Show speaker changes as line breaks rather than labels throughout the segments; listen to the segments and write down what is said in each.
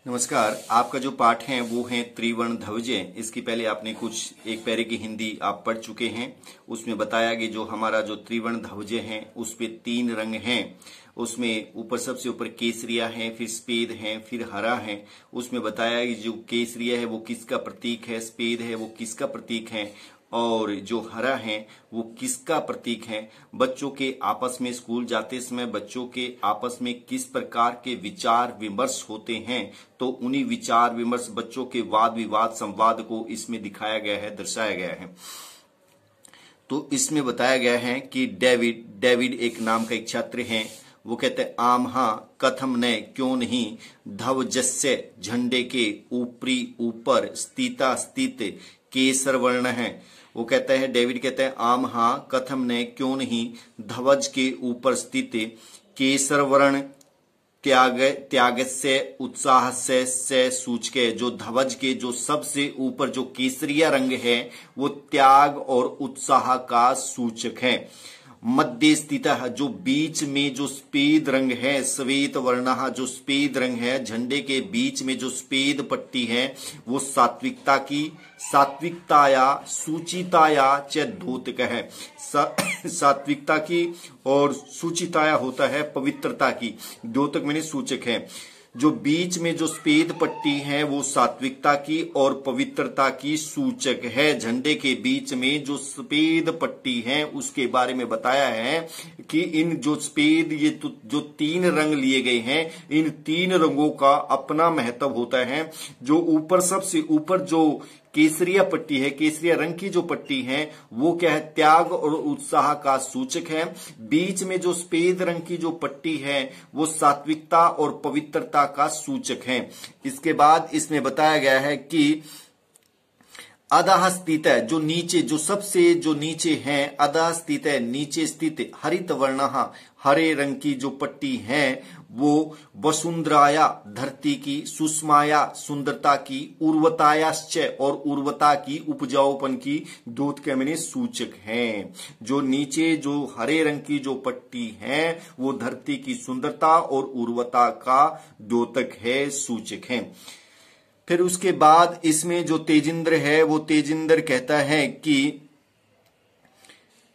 नमस्कार। आपका जो पाठ है वो है त्रिवर्ण ध्वजे। इसकी पहले आपने कुछ एक पैरे की हिंदी आप पढ़ चुके हैं। उसमें बताया कि जो हमारा जो त्रिवर्ण ध्वजे हैं उस पे 3 रंग हैं। उसमें ऊपर सबसे ऊपर केसरिया है, फिर सफेद है, फिर हरा है। उसमें बताया कि जो केसरिया है वो किसका प्रतीक है, सफेद है वो किसका प्रतीक है और जो हरा है वो किसका प्रतीक है। बच्चों के आपस में स्कूल जाते समय बच्चों के आपस में किस प्रकार के विचार विमर्श होते हैं, तो उन्हीं विचार विमर्श बच्चों के वाद विवाद संवाद को इसमें दिखाया गया है, दर्शाया गया है। तो इसमें बताया गया है कि डेविड एक नाम का एक छात्र है। वो कहते हैं आम हाँ कथम न क्यों नहीं ध्वजस्य झंडे के ऊपरी ऊपर स्थित केसर वर्ण है। वो कहता है डेविड कहता है आम हाँ कथम ने क्यों नहीं ध्वज के ऊपर स्थित केसर वर्ण त्याग से उत्साह से सूचके। जो ध्वज के जो सबसे ऊपर जो केसरिया रंग है वो त्याग और उत्साह का सूचक है। मध्य स्थित जो बीच में जो सफेद रंग है श्वेत वर्ण जो सफेद रंग है झंडे के बीच में जो सफेद पट्टी है वो सात्विकताया सूचिताया च द्योतक है। सात्विकता की और सूचिताया होता है पवित्रता की, द्योतक मैंने सूचक है। जो बीच में जो सफेद पट्टी है वो सात्विकता की और पवित्रता की सूचक है। झंडे के बीच में जो सफेद पट्टी है उसके बारे में बताया है कि इन जो सफेद ये जो 3 रंग लिए गए हैं इन 3 रंगों का अपना महत्व होता है। जो ऊपर सबसे ऊपर जो केसरिया पट्टी है, केसरिया रंग की जो पट्टी है वो क्या है, त्याग और उत्साह का सूचक है। बीच में जो सफेद रंग की जो पट्टी है वो सात्विकता और पवित्रता का सूचक है। इसके बाद इसमें बताया गया है कि अधः स्थित है जो नीचे जो सबसे जो नीचे है, अधः स्थित है नीचे स्थित हरित वर्ण हरे रंग की जो पट्टी है वो वसुंधराया धरती की, सुषमाया सुंदरता की, उर्वतायाश्च और उर्वता की उपजाऊपन की द्योतक मैंने सूचक है। जो नीचे जो हरे रंग की जो पट्टी है वो धरती की सुंदरता और उर्वता का द्योतक है, सूचक है। फिर उसके बाद इसमें जो तेजिंद्र है वो तेजिंद्र कहता है कि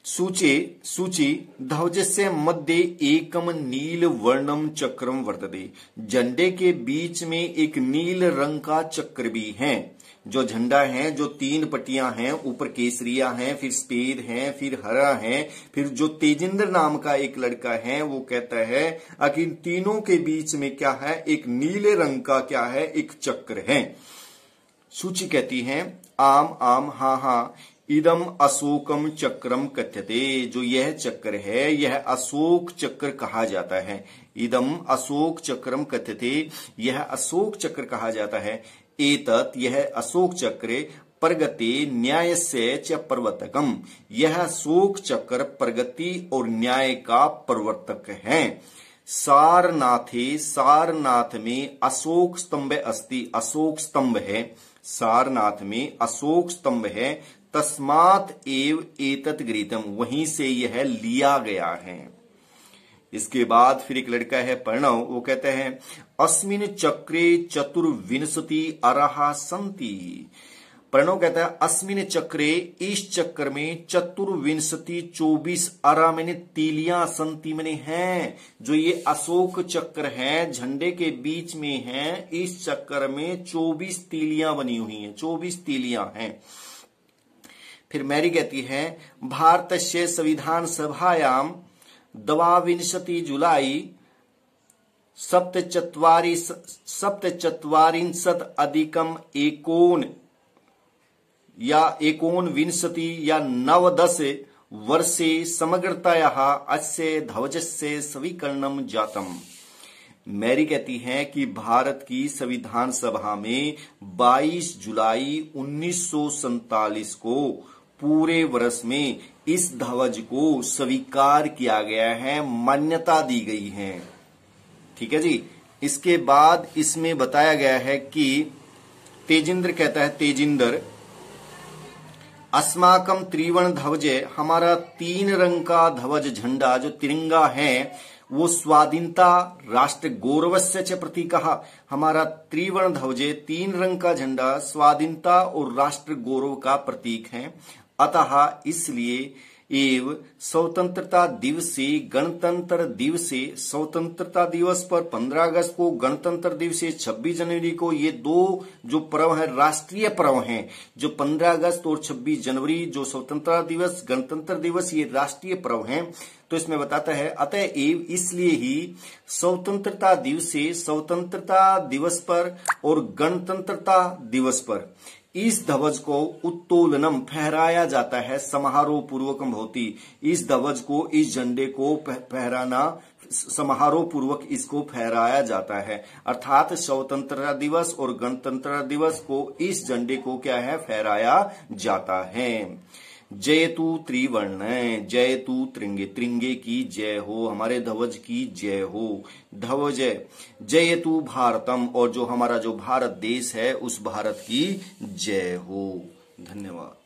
सूची ध्वजस्य मध्य एकम नील वर्णम चक्रम वर्तते। झंडे के बीच में एक नील रंग का चक्र भी है। जो झंडा है जो 3 पट्टियां हैं, ऊपर केसरिया है, फिर सफेद है, फिर हरा है, फिर जो तेजिंद्र नाम का एक लड़का है वो कहता है कि इन तीनों के बीच में क्या है, एक नीले रंग का क्या है, एक चक्र है। सूची कहती है आम आम हाँ हाँ इदम अशोकम चक्रम कथ्यते। जो यह चक्र है यह अशोक चक्र कहा जाता है। इदम अशोक चक्रम कथ्यते, यह अशोक चक्र कहा जाता है। एतत् यह अशोक चक्र प्रगति न्याय से च प्रवर्तकम, यह अशोक चक्र प्रगति और न्याय का प्रवर्तक है। सारनाथे सारनाथ में अशोक स्तंभ अस्ति, अशोक स्तंभ है। सारनाथ में अशोक स्तंभ है। तस्मात् एव एतत् गृहीतम, वहीं से यह लिया गया है। इसके बाद फिर एक लड़का है प्रणव, वो कहते हैं अस्मिन् चक्रे चतुर्विंशति अरहा सन्ति। प्रणव कहता है अस्मिन् चक्रे, इस चक्र में 24 अरा मैंने तीलियां संति मैंने हैं। जो ये अशोक चक्र है झंडे के बीच में है, इस चक्र में 24 तीलियां बनी हुई हैं, 24 तीलियां हैं। फिर मैरी कहती है भारतस्य संविधान सभायाम 22 जुलाई 47 अधिकम 19 या 9 वर्षे समग्रतया अस्य ध्वजस्य स्वीकरणम जातम। मैरी कहती है कि भारत की संविधान सभा में 22 जुलाई 1947 को पूरे वर्ष में इस ध्वज को स्वीकार किया गया है, मान्यता दी गई है। ठीक है जी। इसके बाद इसमें बताया गया है कि तेजिंद्र कहता है तेजिंद्र अस्माकम त्रिवर्ण ध्वजे, हमारा 3 रंग का ध्वज झंडा जो तिरंगा है वो स्वाधीनता राष्ट्र गौरवस्य च प्रतीकः। हमारा त्रिवर्ण ध्वजे 3 रंग का झंडा स्वाधीनता और राष्ट्र गौरव का प्रतीक है। अतः इसलिए एवं स्वतंत्रता दिवसे गणतंत्र दिवसे, स्वतंत्रता दिवस पर 15 अगस्त को, गणतंत्र दिवस 26 जनवरी को, ये 2 जो पर्व है राष्ट्रीय पर्व हैं। जो 15 अगस्त और 26 जनवरी जो स्वतंत्रता दिवस, गणतंत्र दिवस, ये राष्ट्रीय पर्व हैं। तो इसमें बताता है अतएव इसलिए ही स्वतंत्रता दिवसे, स्वतंत्रता दिवस पर और गणतंत्रता दिवस पर इस ध्वज को उत्तोलनम फहराया जाता है, समारोह पूर्वकम भवति। इस ध्वज को, इस झंडे को फहराना, समारोह पूर्वक इसको फहराया जाता है। अर्थात स्वतंत्रता दिवस और गणतंत्र दिवस को इस झंडे को क्या है, फहराया जाता है। जयतु त्रिवर्ण, जयतु त्रिंगे, त्रिंगे की जय हो, हमारे ध्वज की जय हो। ध्वज जयतु भारतम, और जो हमारा जो भारत देश है उस भारत की जय हो। धन्यवाद।